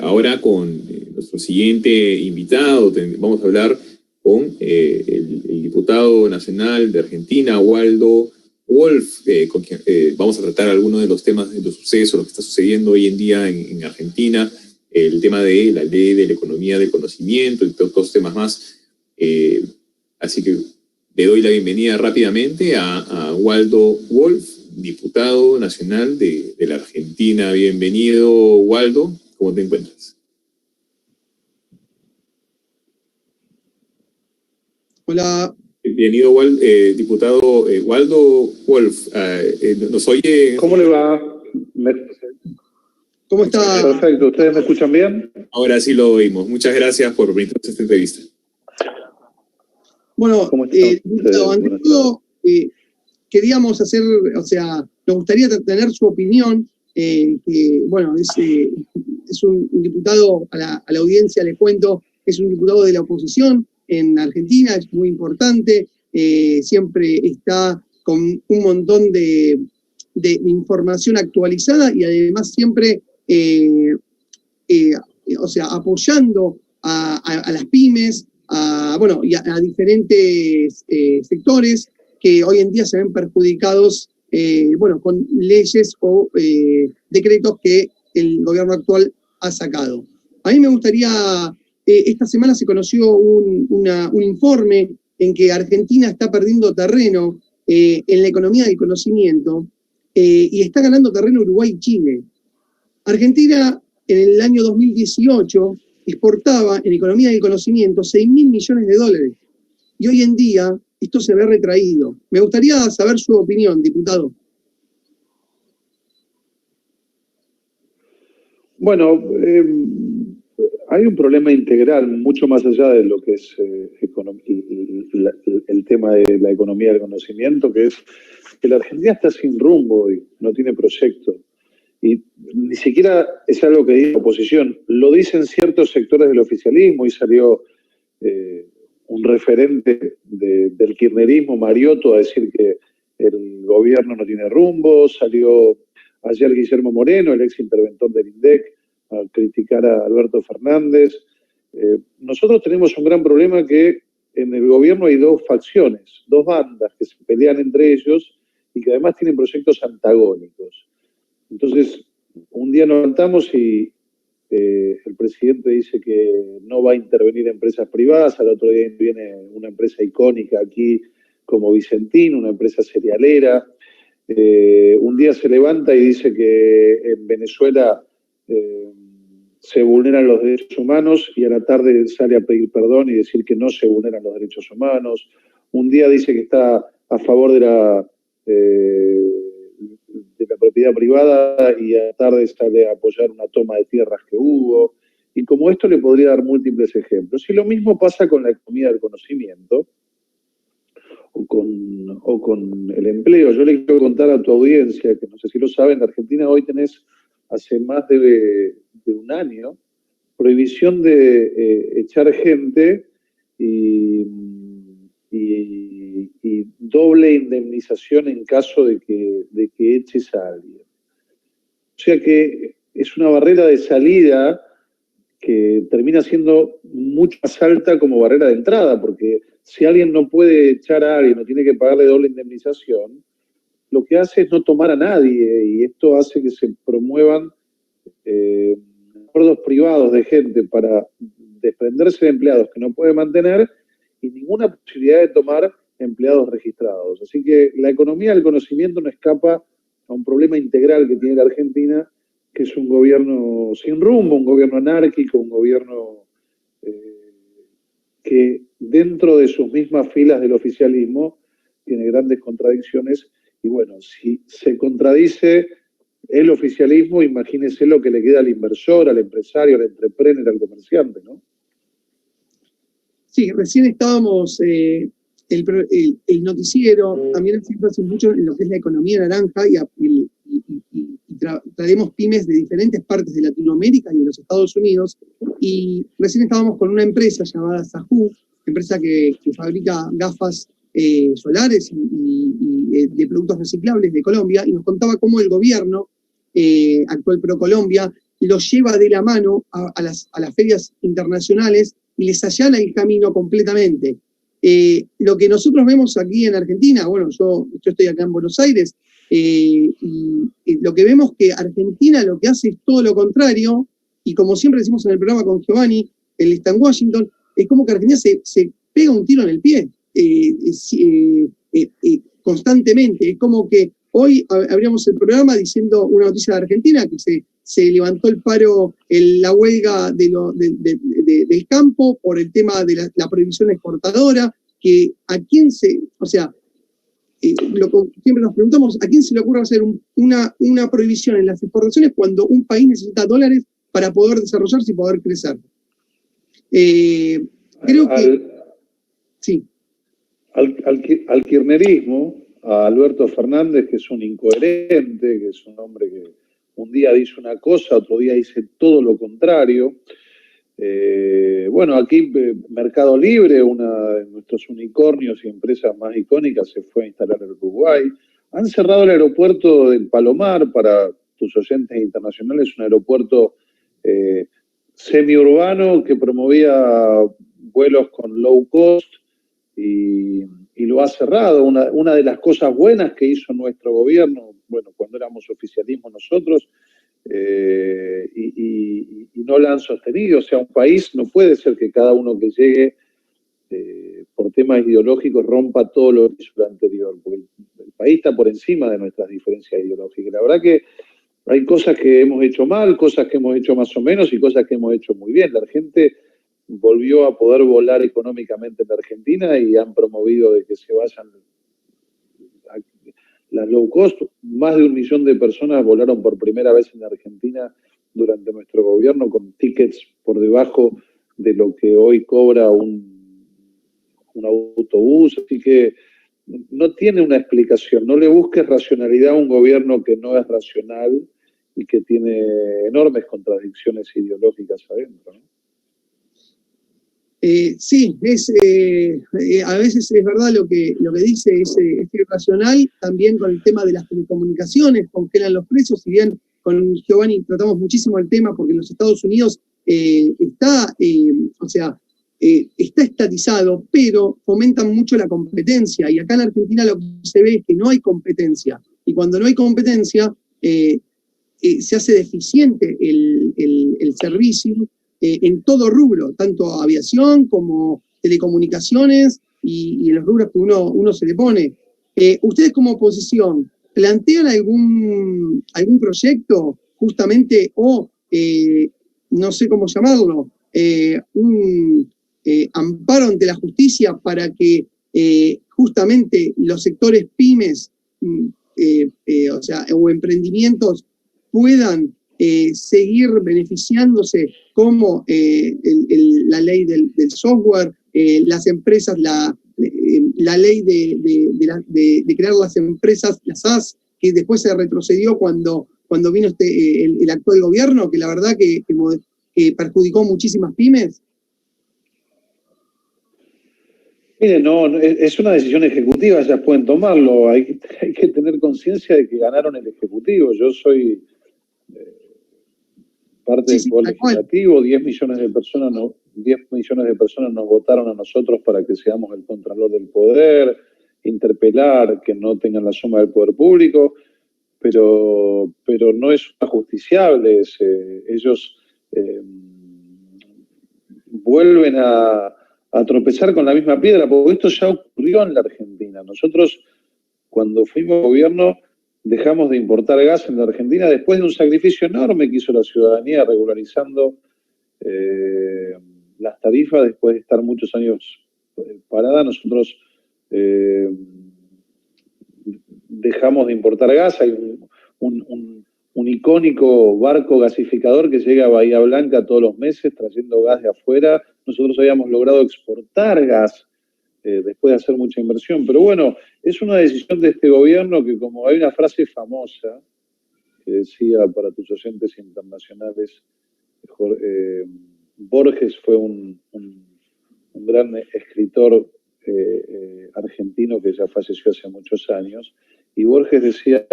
Ahora con nuestro siguiente invitado vamos a hablar con el diputado nacional de Argentina, Waldo Wolf, con quien vamos a tratar algunos de los temas de los sucesos, lo que está sucediendo hoy en día en Argentina, el tema de la ley de la economía del conocimiento y otros temas más. Así que le doy la bienvenida rápidamente a Waldo Wolf, diputado nacional de la Argentina. Bienvenido, Waldo. ¿Cómo te encuentras? Hola. Bienvenido, diputado Waldo Wolf. ¿Nos oye? ¿Cómo le va? ¿Cómo está? Perfecto. ¿Ustedes me escuchan bien? Ahora sí lo oímos. Muchas gracias por permitirnos esta entrevista. Bueno, diputado, ante todo, queríamos hacer, nos gustaría tener su opinión, que, bueno, es un diputado, a la audiencia les cuento, es un diputado de la oposición en Argentina, es muy importante, siempre está con un montón de información actualizada y además siempre, apoyando a las pymes, y a diferentes sectores que hoy en día se ven perjudicados con leyes o decretos que el gobierno actual ha sacado. A mí me gustaría, esta semana se conoció un informe en que Argentina está perdiendo terreno en la economía del conocimiento y está ganando terreno Uruguay y Chile. Argentina en el año 2018 exportaba en economía del conocimiento 6.000 millones de dólares y hoy en día esto se ve retraído. Me gustaría saber su opinión, diputado. Bueno, hay un problema integral mucho más allá de lo que es el tema de la economía del conocimiento, que es que la Argentina está sin rumbo y no tiene proyecto. Y ni siquiera es algo que dice la oposición, lo dicen ciertos sectores del oficialismo y salió un referente del kirchnerismo, Mariotto, a decir que el gobierno no tiene rumbo, salió ayer Guillermo Moreno, el ex interventor del INDEC, a criticar a Alberto Fernández. Nosotros tenemos un gran problema que en el gobierno hay dos facciones, dos bandas que se pelean entre ellos y que además tienen proyectos antagónicos. Entonces, un día nos levantamos y el presidente dice que no va a intervenir empresas privadas, al otro día viene una empresa icónica aquí como Vicentín, una empresa cerealera. Un día se levanta y dice que en Venezuela se vulneran los derechos humanos y a la tarde sale a pedir perdón y decir que no se vulneran los derechos humanos. Un día dice que está a favor de la propiedad privada y a la tarde sale a apoyar una toma de tierras que hubo. Y como esto le podría dar múltiples ejemplos. Y lo mismo pasa con la economía del conocimiento o con el empleo. Yo le quiero contar a tu audiencia, que no sé si lo saben, en Argentina hoy tenés, hace más de un año, prohibición de echar gente y doble indemnización en caso de que eches a alguien. O sea que es una barrera de salida que termina siendo mucho más alta como barrera de entrada, porque si alguien no puede echar a alguien o tiene que pagarle doble indemnización, lo que hace es no tomar a nadie y esto hace que se promuevan acuerdos privados de gente para desprenderse de empleados que no puede mantener y ninguna posibilidad de tomar empleados registrados. Así que la economía del conocimiento no escapa a un problema integral que tiene la Argentina, que es un gobierno sin rumbo, un gobierno anárquico, un gobierno que dentro de sus mismas filas del oficialismo tiene grandes contradicciones. Y bueno, si se contradice el oficialismo, imagínese lo que le queda al inversor, al empresario, al entrepreneur, al comerciante, ¿no? Sí, recién estábamos, el noticiero también se hace mucho en lo que es la economía naranja y traemos pymes de diferentes partes de Latinoamérica y de los Estados Unidos, y recién estábamos con una empresa llamada Sahoo, empresa que fabrica gafas solares y de productos reciclables de Colombia, y nos contaba cómo el gobierno actual ProColombia los lleva de la mano a las ferias internacionales y les allana el camino completamente. Lo que nosotros vemos aquí en Argentina, bueno, yo estoy acá en Buenos Aires, y lo que vemos que Argentina lo que hace es todo lo contrario, y como siempre decimos en el programa con Giovanni, él está en Washington, es como que Argentina se pega un tiro en el pie constantemente. Es como que hoy abríamos el programa diciendo una noticia de Argentina, que se levantó el paro, la huelga del campo por el tema de la prohibición exportadora, que a quién siempre nos preguntamos, ¿a quién se le ocurre hacer una prohibición en las exportaciones cuando un país necesita dólares para poder desarrollarse y poder crecer? Creo que... Sí. Al kirchnerismo, a Alberto Fernández, que es un incoherente, que es un hombre que un día dice una cosa, otro día dice todo lo contrario. Bueno, aquí Mercado Libre, una de nuestros unicornios y empresas más icónicas, se fue a instalar en Uruguay. Han cerrado el aeropuerto del Palomar, para tus oyentes internacionales, un aeropuerto semiurbano que promovía vuelos con low cost, y lo ha cerrado. Una de las cosas buenas que hizo nuestro gobierno, bueno, cuando éramos oficialismo nosotros, y no la han sostenido. O sea, un país no puede ser que cada uno que llegue por temas ideológicos rompa todo lo que hizo lo anterior, porque el país está por encima de nuestras diferencias ideológicas. La verdad que hay cosas que hemos hecho mal, cosas que hemos hecho más o menos y cosas que hemos hecho muy bien. La gente volvió a poder volar económicamente en la Argentina y han promovido de que se vayan las low cost. Más de 1 millón de personas volaron por primera vez en la Argentina durante nuestro gobierno con tickets por debajo de lo que hoy cobra un autobús. Así que no tiene una explicación. No le busques racionalidad a un gobierno que no es racional y que tiene enormes contradicciones ideológicas adentro, ¿no? Sí, a veces es verdad lo que dice, es irracional. También con el tema de las telecomunicaciones, congelan los precios. Si bien con Giovanni tratamos muchísimo el tema, porque en los Estados Unidos está estatizado, pero fomentan mucho la competencia. Y acá en Argentina lo que se ve es que no hay competencia. Y cuando no hay competencia, se hace deficiente el servicio en todo rubro, tanto aviación como telecomunicaciones y en los rubros que uno se le pone. ¿Ustedes como oposición plantean algún proyecto justamente o, no sé cómo llamarlo, un amparo ante la justicia para que justamente los sectores pymes o emprendimientos puedan seguir beneficiándose, como la ley del software, las empresas, la ley de crear las empresas, las SAS, que después se retrocedió cuando vino el actual gobierno, que la verdad que perjudicó muchísimas pymes? Mire, no, es una decisión ejecutiva, ellas pueden tomarlo. Hay que tener conciencia de que ganaron el Ejecutivo. Yo soy parte del Poder Legislativo. 10 millones de personas nos votaron a nosotros para que seamos el Contralor del Poder, interpelar, que no tengan la suma del poder público, pero no es ajusticiable. Ellos vuelven a tropezar con la misma piedra, porque esto ya ocurrió en la Argentina. Nosotros, cuando fuimos gobierno, dejamos de importar gas en la Argentina después de un sacrificio enorme que hizo la ciudadanía regularizando las tarifas después de estar muchos años parada. Nosotros dejamos de importar gas. Hay un icónico barco gasificador que llega a Bahía Blanca todos los meses trayendo gas de afuera. Nosotros habíamos logrado exportar gas después de hacer mucha inversión. Pero bueno, es una decisión de este gobierno que, como hay una frase famosa que decía, para tus oyentes internacionales, Borges fue un gran escritor argentino que ya falleció hace muchos años, y Borges decía,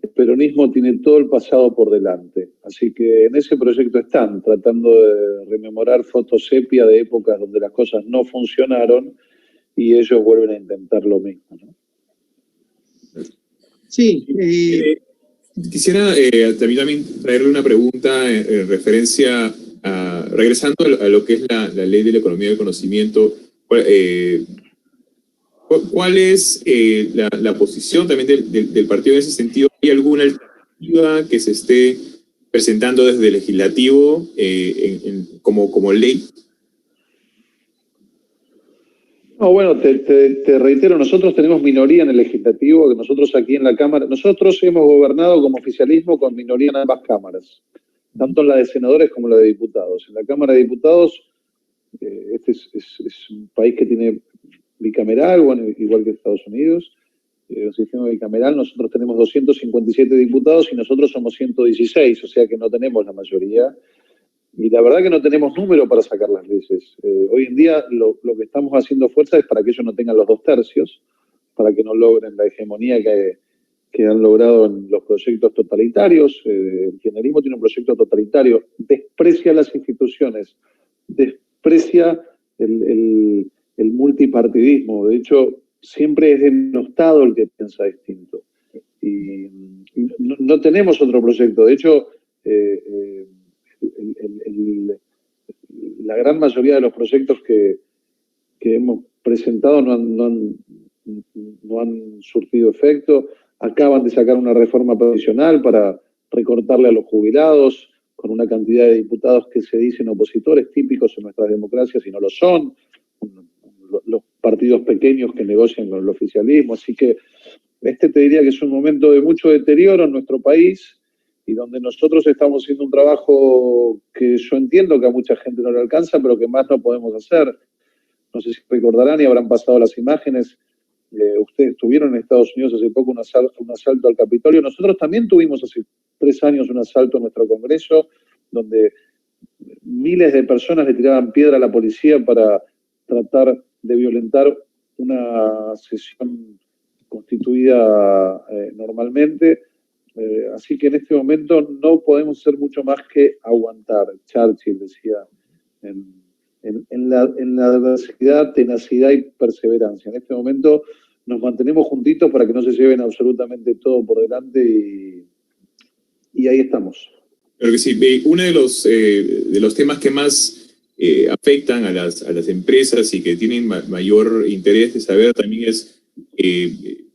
el peronismo tiene todo el pasado por delante. Así que en ese proyecto están tratando de rememorar fotos sepia de épocas donde las cosas no funcionaron y ellos vuelven a intentar lo mismo, ¿no? Sí. Quisiera también traerle una pregunta en referencia a, regresando a lo que es la ley de la economía del conocimiento. ¿Cuál es la posición también del partido en ese sentido? ¿Hay alguna alternativa que se esté presentando desde el legislativo como ley? No, bueno, te reitero, nosotros tenemos minoría en el legislativo, que nosotros aquí en la Cámara, nosotros hemos gobernado como oficialismo con minoría en ambas cámaras, tanto en la de senadores como en la de diputados. En la Cámara de Diputados, este es un país que tiene bicameral, bueno, igual que Estados Unidos, un sistema bicameral, nosotros tenemos 257 diputados y nosotros somos 116, o sea que no tenemos la mayoría. Y la verdad que no tenemos número para sacar las leyes. Hoy en día lo que estamos haciendo fuerza es para que ellos no tengan los 2/3, para que no logren la hegemonía que han logrado en los proyectos totalitarios. El kirchnerismo tiene un proyecto totalitario, desprecia las instituciones, desprecia el multipartidismo. De hecho, siempre es denostado el que piensa distinto. Y no tenemos otro proyecto. De hecho, la gran mayoría de los proyectos que hemos presentado no han surtido efecto. Acaban de sacar una reforma provisional para recortarle a los jubilados con una cantidad de diputados que se dicen opositores, típicos en nuestras democracias y no lo son. Los partidos pequeños que negocian con el oficialismo. Así que te diría que es un momento de mucho deterioro en nuestro país y donde nosotros estamos haciendo un trabajo que yo entiendo que a mucha gente no le alcanza, pero que más no podemos hacer. No sé si recordarán y habrán pasado las imágenes. Ustedes tuvieron en Estados Unidos hace poco un asalto al Capitolio. Nosotros también tuvimos hace 3 años un asalto a nuestro Congreso, donde miles de personas le tiraban piedra a la policía para tratar de violentar una sesión constituida normalmente. Así que en este momento no podemos hacer mucho más que aguantar. Churchill decía, en la adversidad, tenacidad y perseverancia. En este momento nos mantenemos juntitos para que no se lleven absolutamente todo por delante y ahí estamos. Claro que sí. Uno de los temas que más afectan a las empresas y que tienen mayor interés de saber también es el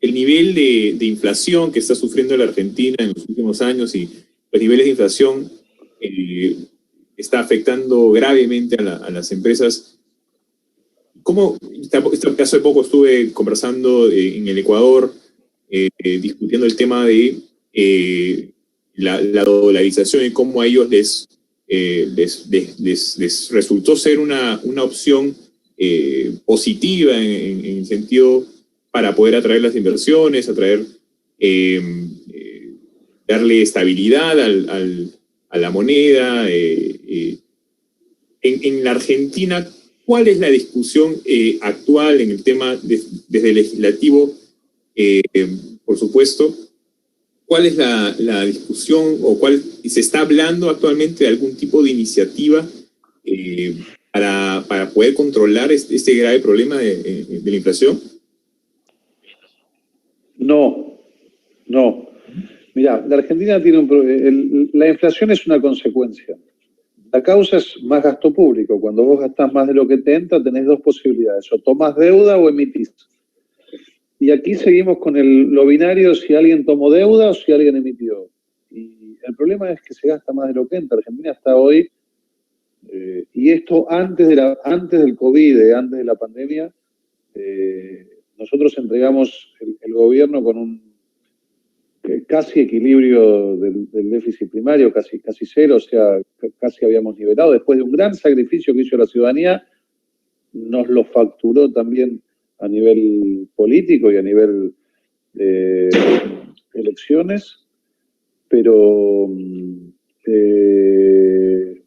nivel de inflación que está sufriendo la Argentina en los últimos años, y los niveles de inflación está afectando gravemente a las empresas. ¿Cómo? Hace poco estuve conversando en el Ecuador, discutiendo el tema de la dolarización y cómo a ellos les resultó ser una opción positiva en el sentido para poder atraer las inversiones, darle estabilidad a la moneda. En la Argentina, ¿cuál es la discusión actual en el tema desde el legislativo? Por supuesto, ¿cuál es la discusión o se está hablando actualmente de algún tipo de iniciativa para poder controlar este grave problema de la inflación? No. Mira, la Argentina tiene la inflación es una consecuencia. La causa es más gasto público. Cuando vos gastás más de lo que te entra, tenés 2 posibilidades: o tomás deuda o emitís. Y aquí seguimos con lo binario, si alguien tomó deuda o si alguien emitió. Y el problema es que se gasta más de lo que entra. Argentina está hoy, y esto antes del COVID, antes de la pandemia, nosotros entregamos el gobierno con un casi equilibrio del déficit primario, casi cero, o sea, casi habíamos nivelado. Después de un gran sacrificio que hizo la ciudadanía, nos lo facturó también a nivel político y a nivel de elecciones, pero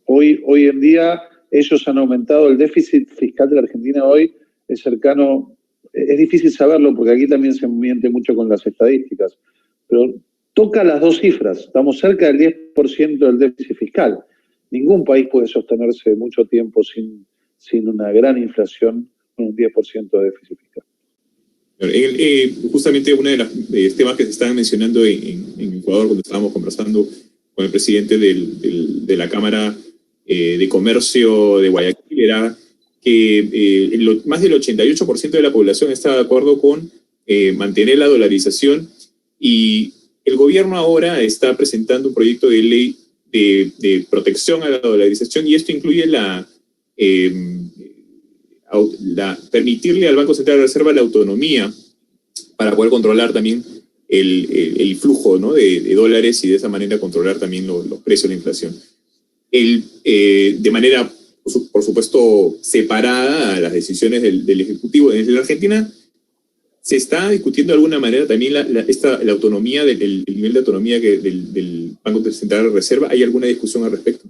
hoy en día ellos han aumentado el déficit fiscal de la Argentina. Hoy es cercano es difícil saberlo porque aquí también se miente mucho con las estadísticas, pero toca las dos cifras, estamos cerca del 10% del déficit fiscal. Ningún país puede sostenerse mucho tiempo sin una gran inflación con un 10% de déficit fiscal. Justamente uno de los temas que se estaban mencionando en Ecuador cuando estábamos conversando con el presidente de la Cámara de Comercio de Guayaquil era que más del 88% de la población está de acuerdo con mantener la dolarización, y el gobierno ahora está presentando un proyecto de ley de protección a la dolarización, y esto incluye permitirle al Banco Central de Reserva la autonomía para poder controlar también el flujo, ¿no?, de dólares, y de esa manera controlar también los precios de la inflación. De manera, por supuesto, separada a las decisiones del Ejecutivo. En la Argentina se está discutiendo de alguna manera también la autonomía, el nivel de autonomía del Banco Central de Reserva. ¿Hay alguna discusión al respecto?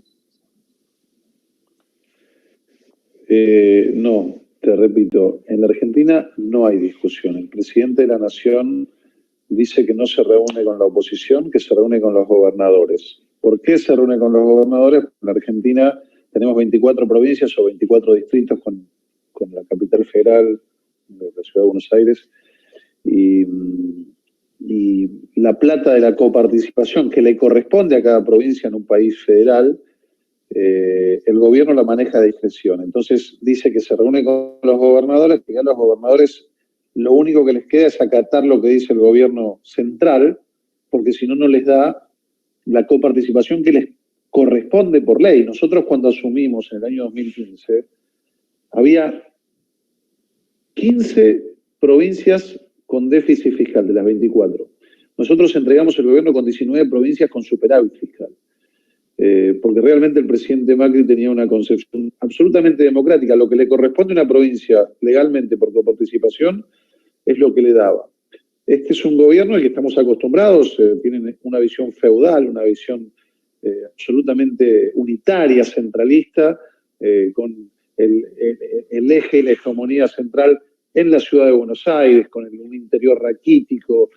No, te repito, en la Argentina no hay discusión. El presidente de la Nación dice que no se reúne con la oposición, que se reúne con los gobernadores. ¿Por qué se reúne con los gobernadores? En la Argentina tenemos 24 provincias o 24 distritos con la capital federal de la ciudad de Buenos Aires, y la plata de la coparticipación que le corresponde a cada provincia en un país federal, el gobierno la maneja de discreción. Entonces dice que se reúne con los gobernadores, que a los gobernadores lo único que les queda es acatar lo que dice el gobierno central, porque si no, no les da la coparticipación que les corresponde por ley. Nosotros cuando asumimos en el año 2015, había 15 provincias con déficit fiscal de las 24. Nosotros entregamos el gobierno con 19 provincias con superávit fiscal. Porque realmente el presidente Macri tenía una concepción absolutamente democrática. Lo que le corresponde a una provincia legalmente por coparticipación es lo que le daba. Este es un gobierno al que estamos acostumbrados, tienen una visión feudal, una visión absolutamente unitaria, centralista, con el eje y la hegemonía central en la ciudad de Buenos Aires, con un interior raquítico,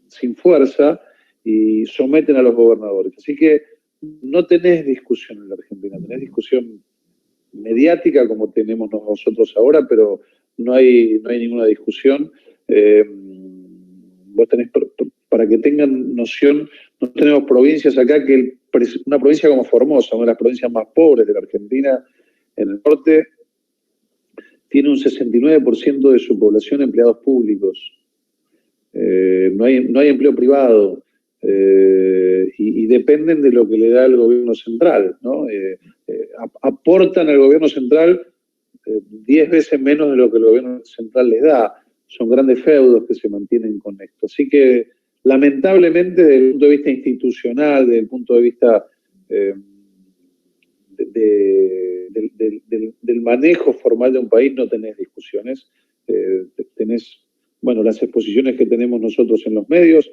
sin fuerza, y someten a los gobernadores. Así que no tenés discusión en la Argentina, tenés discusión mediática como tenemos nosotros ahora, pero no hay ninguna discusión. Vos tenés, para que tengan noción, no tenemos provincias acá que una provincia como Formosa, una de las provincias más pobres de la Argentina, en el norte, tiene un 69% de su población empleados públicos. No hay empleo privado. Y dependen de lo que le da el gobierno central, ¿no? Aportan al gobierno central 10 veces menos de lo que el gobierno central les da. Son grandes feudos que se mantienen con esto. Así que, lamentablemente, desde el punto de vista institucional, desde el punto de vista del manejo formal de un país, no tenés discusiones. Tenés, bueno, las exposiciones que tenemos nosotros en los medios,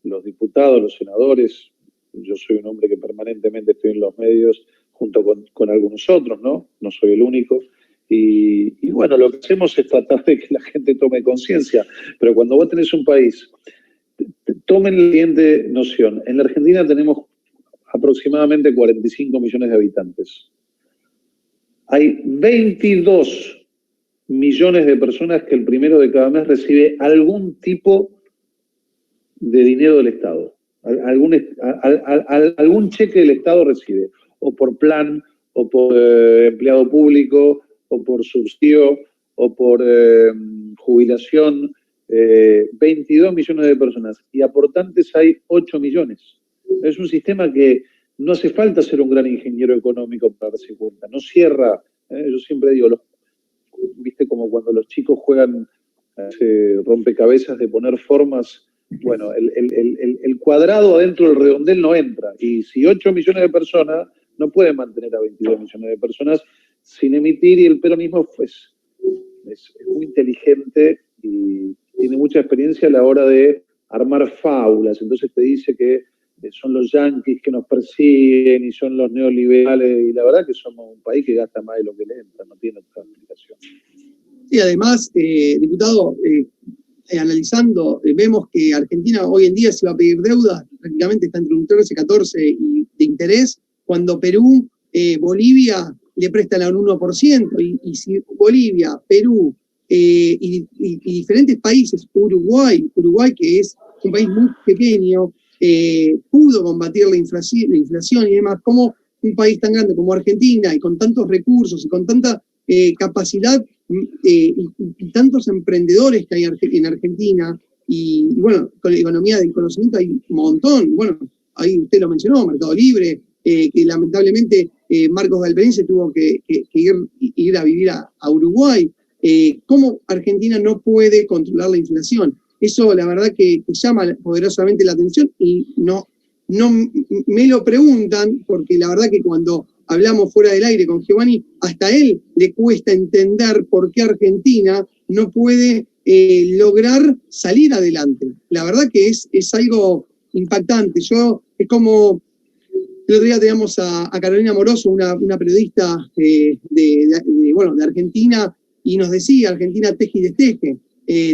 los diputados, los senadores. Yo soy un hombre que permanentemente estoy en los medios junto con algunos otros, ¿no? No soy el único. Y bueno, lo que hacemos es tratar de que la gente tome conciencia. Pero cuando vos tenés un país, tomen la siguiente noción. En la Argentina tenemos aproximadamente 45 millones de habitantes. Hay 22 millones de personas que el primero de cada mes recibe algún tipo de dinero del Estado. Algún cheque del Estado recibe, o por plan, o por empleado público, o por subsidio, o por jubilación. 22 millones de personas, y aportantes hay 8 millones. Es un sistema que no hace falta ser un gran ingeniero económico para darse cuenta, no cierra. Yo siempre digo, viste como cuando los chicos juegan rompecabezas de poner formas. Bueno, el cuadrado adentro del redondel no entra. Y si 8 millones de personas no pueden mantener a 22 millones de personas sin emitir, y el peronismo pues, es muy inteligente y tiene mucha experiencia a la hora de armar fábulas. Entonces te dice que son los yanquis que nos persiguen y son los neoliberales, y la verdad que somos un país que gasta más de lo que le entra, no tiene otra explicación. Y además, diputado, analizando, vemos que Argentina hoy en día se va a pedir deuda, prácticamente está entre un 13 y 14 de interés, cuando Perú, Bolivia le prestan a un 1%, y si Bolivia, Perú y diferentes países, Uruguay que es un país muy pequeño, pudo combatir la inflación y demás, como un país tan grande como Argentina y con tantos recursos y con tanta capacidad y tantos emprendedores que hay en Argentina, y bueno, con la economía del conocimiento hay un montón. Bueno, ahí usted lo mencionó, Mercado Libre, que lamentablemente Marcos Galperín se tuvo que ir a vivir a Uruguay. ¿Cómo Argentina no puede controlar la inflación? Eso la verdad que llama poderosamente la atención, y no me lo preguntan, porque la verdad que cuando hablamos fuera del aire con Giovanni, hasta a él le cuesta entender por qué Argentina no puede lograr salir adelante. La verdad que es algo impactante. Es como, el otro día teníamos a Carolina Moroso, una periodista de Argentina, y nos decía, Argentina teje y desteje.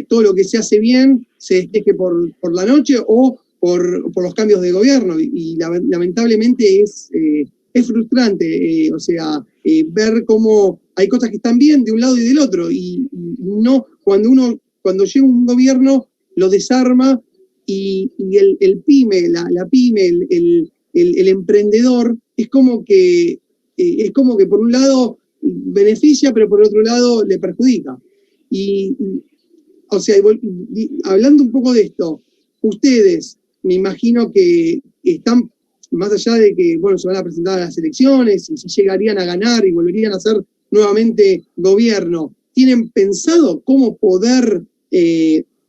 Todo lo que se hace bien se desteje por la noche o por los cambios de gobierno, y lamentablemente es frustrante, ver cómo hay cosas que están bien de un lado y del otro, y no, cuando llega un gobierno lo desarma, y el pyme, la pyme, el emprendedor, es como que por un lado beneficia, pero por otro lado le perjudica. Hablando un poco de esto, ustedes, me imagino que están, más allá de que, bueno, se van a presentar a las elecciones, y si llegarían a ganar y volverían a ser nuevamente gobierno, ¿tienen pensado cómo poder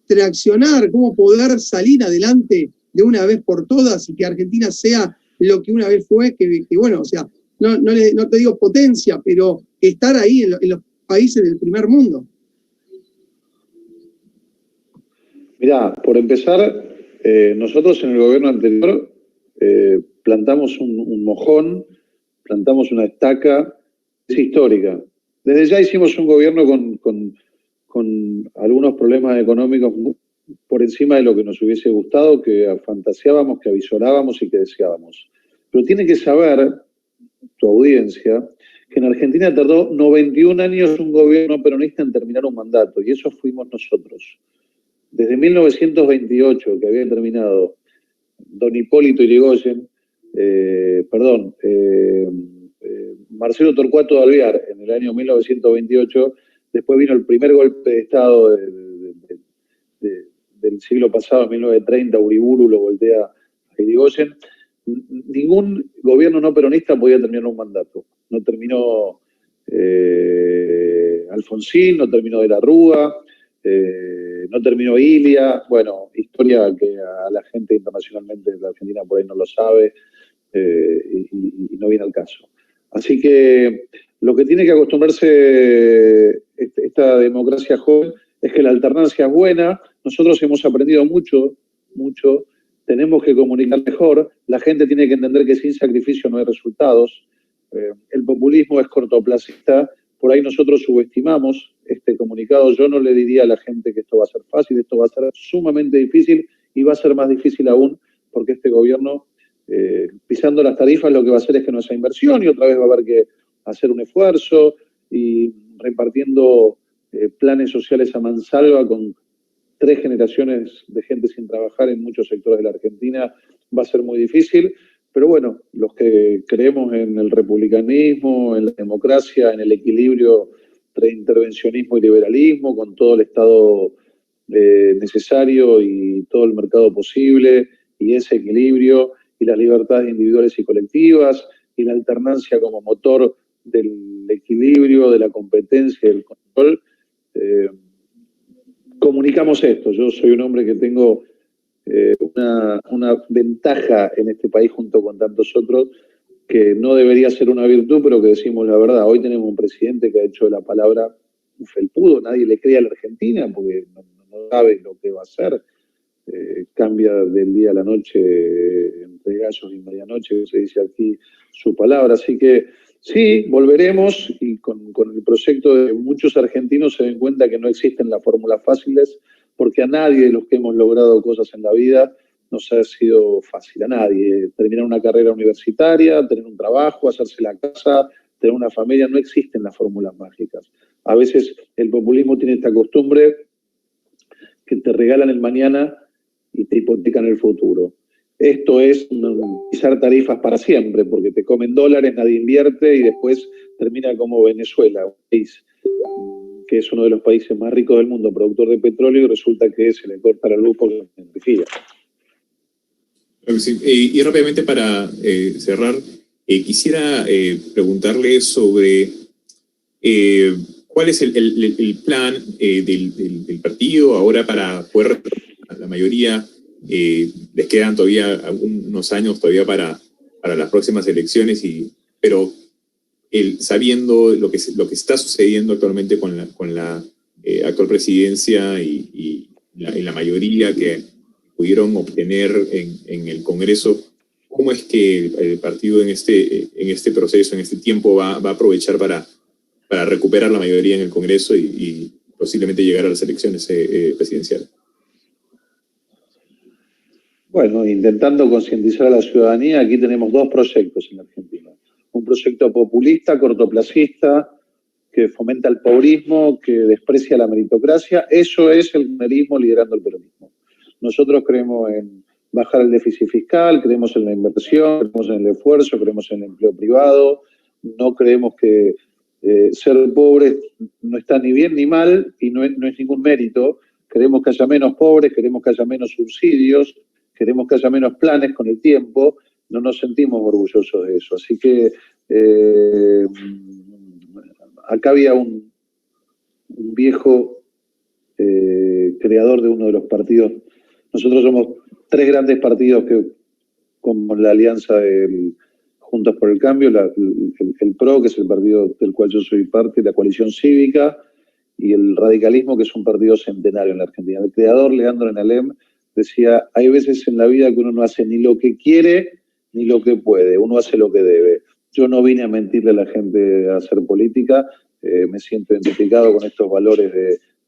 traccionar, cómo poder salir adelante de una vez por todas, y que Argentina sea lo que una vez fue, no te digo potencia, pero estar ahí en los países del primer mundo? Mirá, por empezar, nosotros en el gobierno anterior plantamos un mojón, plantamos una estaca, es histórica. Desde ya hicimos un gobierno con algunos problemas económicos por encima de lo que nos hubiese gustado, que fantaseábamos, que avisorábamos y que deseábamos. Pero tiene que saber tu audiencia que en Argentina tardó 91 años un gobierno peronista en terminar un mandato, y eso fuimos nosotros. Desde 1928, que había terminado don Hipólito Yrigoyen, Marcelo Torcuato de Alvear en el año 1928, después vino el primer golpe de Estado del siglo pasado, en 1930, Uriburu lo voltea a Yrigoyen. Ningún gobierno no peronista podía terminar un mandato. No terminó Alfonsín, no terminó De la Rúa, no terminó Ilia, bueno, historia que a la gente internacionalmente de la Argentina por ahí no lo sabe, y no viene al caso. Así que lo que tiene que acostumbrarse esta democracia joven es que la alternancia es buena. Nosotros hemos aprendido mucho, tenemos que comunicar mejor, la gente tiene que entender que sin sacrificio no hay resultados. El populismo es cortoplacista, por ahí nosotros subestimamos este comunicado. Yo no le diría a la gente que esto va a ser fácil, esto va a ser sumamente difícil, y va a ser más difícil aún porque este gobierno, pisando las tarifas, lo que va a hacer es que no haya inversión, y otra vez va a haber que hacer un esfuerzo, y repartiendo planes sociales a mansalva con 3 generaciones de gente sin trabajar en muchos sectores de la Argentina, va a ser muy difícil. Pero bueno, los que creemos en el republicanismo, en la democracia, en el equilibrio entre intervencionismo y liberalismo, con todo el Estado necesario y todo el mercado posible, y ese equilibrio, y las libertades individuales y colectivas, y la alternancia como motor del equilibrio, de la competencia y del control, comunicamos esto. Yo soy un hombre que tengo una ventaja en este país junto con tantos otros, que no debería ser una virtud, pero que decimos la verdad. Hoy tenemos un presidente que ha hecho de la palabra un felpudo, nadie le cree a la Argentina porque no sabe lo que va a hacer. Cambia del día a la noche, entre gallos y medianoche, se dice aquí su palabra. Así que Sí, volveremos y con el proyecto de muchos argentinos se den cuenta que no existen las fórmulas fáciles, porque a nadie de los que hemos logrado cosas en la vida nos ha sido fácil, a nadie. Terminar una carrera universitaria, tener un trabajo, hacerse la casa, tener una familia, no existen las fórmulas mágicas. A veces el populismo tiene esta costumbre que te regalan el mañana y te hipotecan el futuro. Esto es pisar tarifas para siempre, porque te comen dólares, nadie invierte y después termina como Venezuela, un país que es uno de los países más ricos del mundo, productor de petróleo, y resulta que se le corta la luz porque se gentrifica. Sí, y rápidamente para cerrar, quisiera preguntarle sobre cuál es el plan del partido ahora para poder la mayoría. Les quedan todavía unos años todavía para las próximas elecciones, pero sabiendo lo que está sucediendo actualmente con la actual presidencia y la mayoría que pudieron obtener en el Congreso, ¿cómo es que el partido en este proceso, en este tiempo, va a aprovechar para recuperar la mayoría en el Congreso y posiblemente llegar a las elecciones presidenciales? Bueno, intentando concientizar a la ciudadanía, aquí tenemos dos proyectos en la Argentina. Un proyecto populista, cortoplacista, que fomenta el pobrismo, que desprecia la meritocracia. Eso es el kirchnerismo liderando el peronismo. Nosotros creemos en bajar el déficit fiscal, creemos en la inversión, creemos en el esfuerzo, creemos en el empleo privado. No creemos que ser pobre no está ni bien ni mal y no es ningún mérito. Queremos que haya menos pobres, queremos que haya menos subsidios, queremos que haya menos planes con el tiempo, no nos sentimos orgullosos de eso. Así que acá había un viejo creador de uno de los partidos. Nosotros somos tres grandes partidos que, como la alianza del Juntos por el Cambio, el PRO, que es el partido del cual yo soy parte, la Coalición Cívica, y el radicalismo, que es un partido centenario en la Argentina. El creador, Leandro N. decía, hay veces en la vida que uno no hace ni lo que quiere ni lo que puede, uno hace lo que debe. Yo no vine a mentirle a la gente a hacer política, me siento identificado con estos valores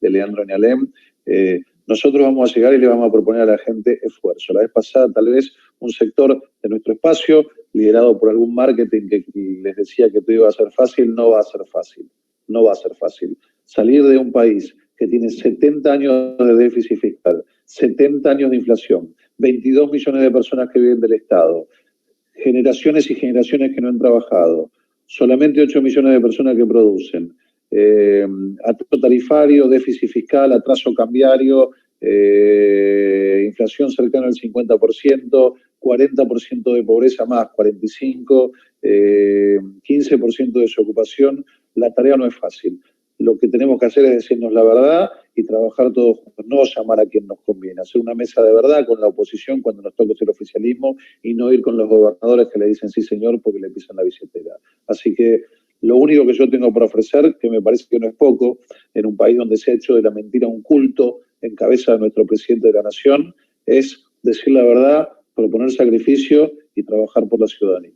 de Leandro N. Nosotros vamos a llegar y le vamos a proponer a la gente esfuerzo. La vez pasada, tal vez, un sector de nuestro espacio, liderado por algún marketing que les decía que todo iba a ser fácil, no va a ser fácil. No va a ser fácil. Salir de un país que tiene 70 años de déficit fiscal, 70 años de inflación, 22 millones de personas que viven del Estado, generaciones y generaciones que no han trabajado, solamente 8 millones de personas que producen, atraso tarifario, déficit fiscal, atraso cambiario, inflación cercana al 50%, 40% de pobreza más, 45%, 15% de desocupación. La tarea no es fácil. Lo que tenemos que hacer es decirnos la verdad y trabajar todos juntos, no llamar a quien nos conviene, hacer una mesa de verdad con la oposición cuando nos toque ser oficialismo y no ir con los gobernadores que le dicen sí señor porque le pisan la billetera. Así que lo único que yo tengo para ofrecer, que me parece que no es poco, en un país donde se ha hecho de la mentira un culto en cabeza de nuestro presidente de la Nación, es decir la verdad, proponer sacrificio y trabajar por la ciudadanía.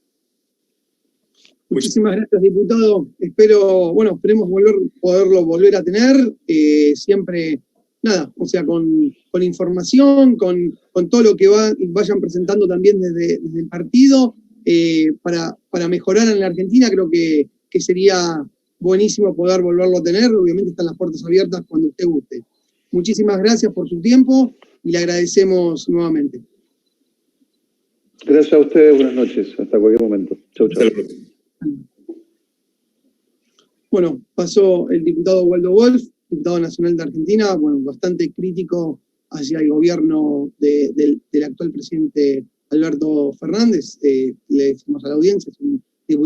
Muchísimas gracias, diputado. Esperemos poderlo volver a tener, siempre, o sea, con información, con todo lo que vayan presentando también desde el partido, para mejorar en la Argentina. Creo que sería buenísimo poder volverlo a tener. Obviamente están las puertas abiertas cuando usted guste. Muchísimas gracias por su tiempo y le agradecemos nuevamente. Gracias a ustedes, buenas noches, hasta cualquier momento. Chau, chau. Bueno, pasó el diputado Waldo Wolf, diputado nacional de Argentina, bastante crítico hacia el gobierno del actual presidente Alberto Fernández. Le decimos a la audiencia, es un diputado